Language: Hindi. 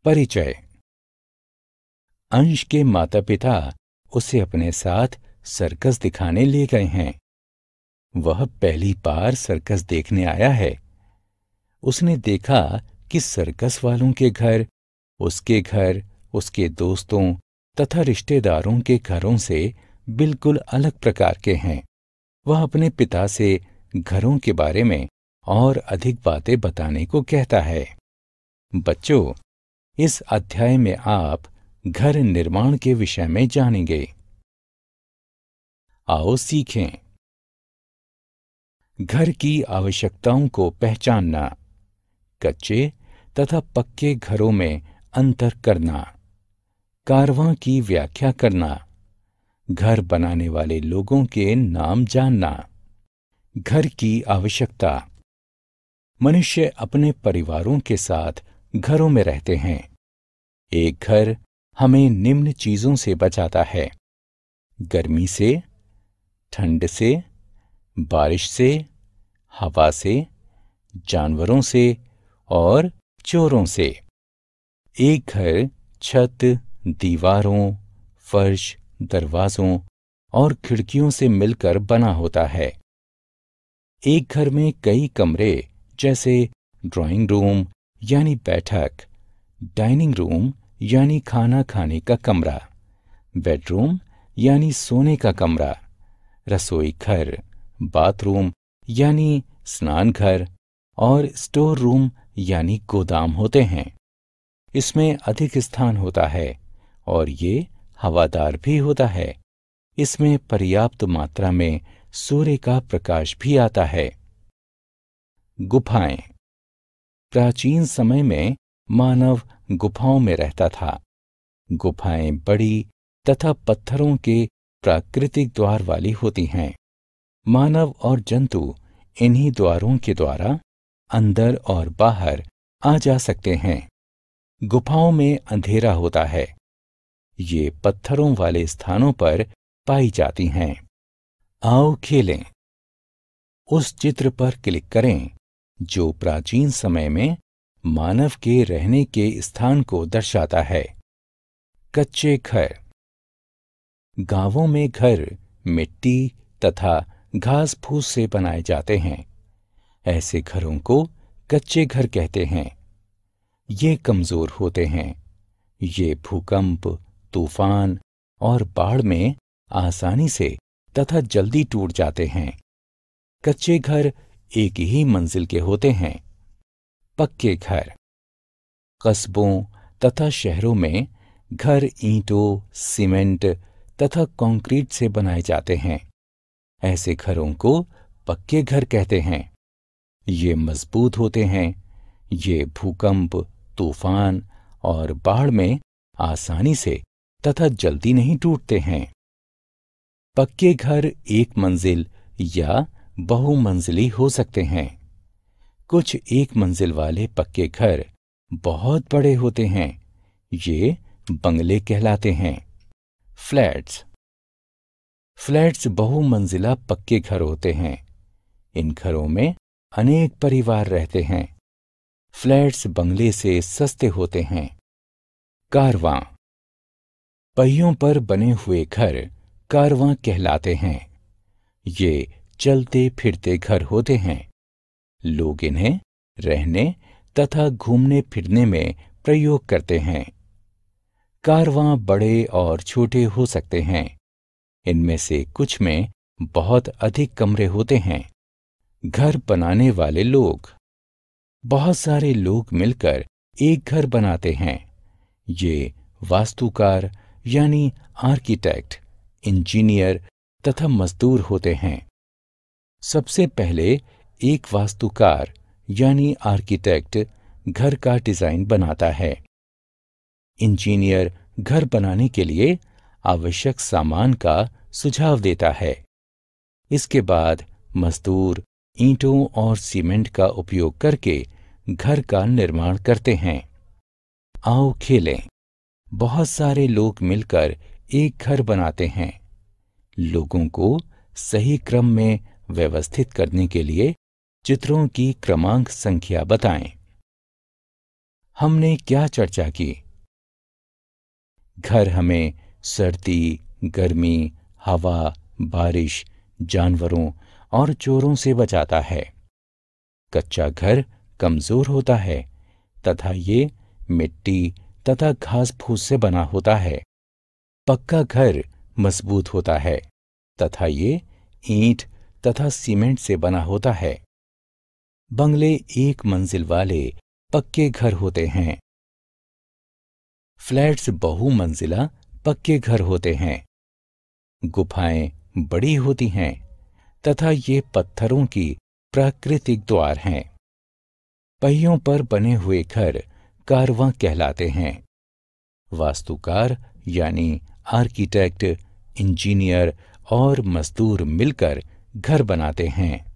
परिचय। अंश के माता पिता उसे अपने साथ सर्कस दिखाने ले गए हैं। वह पहली बार सर्कस देखने आया है। उसने देखा कि सर्कस वालों के घर, उसके दोस्तों तथा रिश्तेदारों के घरों से बिल्कुल अलग प्रकार के हैं। वह अपने पिता से घरों के बारे में और अधिक बातें बताने को कहता है। बच्चों, इस अध्याय में आप घर निर्माण के विषय में जानेंगे। आओ सीखें। घर की आवश्यकताओं को पहचानना, कच्चे तथा पक्के घरों में अंतर करना, कारवां की व्याख्या करना, घर बनाने वाले लोगों के नाम जानना। घर की आवश्यकता। मनुष्य अपने परिवारों के साथ घरों में रहते हैं। एक घर हमें निम्न चीजों से बचाता है: गर्मी से, ठंड से, बारिश से, हवा से, जानवरों से और चोरों से। एक घर छत, दीवारों, फर्श, दरवाजों और खिड़कियों से मिलकर बना होता है। एक घर में कई कमरे जैसे ड्राइंग रूम यानी बैठक, डाइनिंग रूम यानी खाना खाने का कमरा, बेडरूम यानी सोने का कमरा, रसोई घर, बाथरूम यानी स्नान घर और स्टोर रूम यानी गोदाम होते हैं। इसमें अधिक स्थान होता है और ये हवादार भी होता है। इसमें पर्याप्त मात्रा में सूर्य का प्रकाश भी आता है। गुफाएं। प्राचीन समय में मानव गुफाओं में रहता था। गुफाएं बड़ी तथा पत्थरों के प्राकृतिक द्वार वाली होती हैं। मानव और जंतु इन्हीं द्वारों के द्वारा अंदर और बाहर आ जा सकते हैं। गुफाओं में अंधेरा होता है। ये पत्थरों वाले स्थानों पर पाई जाती हैं। आओ खेलें। उस चित्र पर क्लिक करें जो प्राचीन समय में मानव के रहने के स्थान को दर्शाता है। कच्चे घर। गांवों में घर मिट्टी तथा घास फूस से बनाए जाते हैं। ऐसे घरों को कच्चे घर कहते हैं। ये कमजोर होते हैं। ये भूकंप, तूफान और बाढ़ में आसानी से तथा जल्दी टूट जाते हैं। कच्चे घर एक ही मंजिल के होते हैं। पक्के घर। कस्बों तथा शहरों में घर ईंटों, सीमेंट तथा कंक्रीट से बनाए जाते हैं। ऐसे घरों को पक्के घर कहते हैं। ये मजबूत होते हैं। ये भूकंप, तूफान और बाढ़ में आसानी से तथा जल्दी नहीं टूटते हैं। पक्के घर एक मंजिल या बहुमंजिली हो सकते हैं। कुछ एक मंजिल वाले पक्के घर बहुत बड़े होते हैं। ये बंगले कहलाते हैं। फ्लैट्स। फ्लैट्स बहुमंजिला पक्के घर होते हैं। इन घरों में अनेक परिवार रहते हैं। फ्लैट्स बंगले से सस्ते होते हैं। कारवां। पहियों पर बने हुए घर कारवां कहलाते हैं। ये चलते फिरते घर होते हैं। लोग इन्हें रहने तथा घूमने फिरने में प्रयोग करते हैं। कारवां बड़े और छोटे हो सकते हैं। इनमें से कुछ में बहुत अधिक कमरे होते हैं। घर बनाने वाले लोग। बहुत सारे लोग मिलकर एक घर बनाते हैं। ये वास्तुकार यानी आर्किटेक्ट, इंजीनियर तथा मजदूर होते हैं। सबसे पहले एक वास्तुकार यानी आर्किटेक्ट घर का डिजाइन बनाता है। इंजीनियर घर बनाने के लिए आवश्यक सामान का सुझाव देता है। इसके बाद मजदूर ईंटों और सीमेंट का उपयोग करके घर का निर्माण करते हैं। आओ खेलें। बहुत सारे लोग मिलकर एक घर बनाते हैं। लोगों को सही क्रम में व्यवस्थित करने के लिए चित्रों की क्रमांक संख्या बताएं। हमने क्या चर्चा की? घर हमें सर्दी, गर्मी, हवा, बारिश, जानवरों और चोरों से बचाता है। कच्चा घर कमजोर होता है तथा ये मिट्टी तथा घास फूस से बना होता है। पक्का घर मजबूत होता है तथा ये ईंट तथा सीमेंट से बना होता है। बंगले एक मंजिल वाले पक्के घर होते हैं। फ्लैट्स बहुमंजिला पक्के घर होते हैं। गुफाएं बड़ी होती हैं तथा ये पत्थरों की प्राकृतिक द्वार हैं। पहियों पर बने हुए घर कारवां कहलाते हैं। वास्तुकार यानी आर्किटेक्ट, इंजीनियर और मजदूर मिलकर घर बनाते हैं।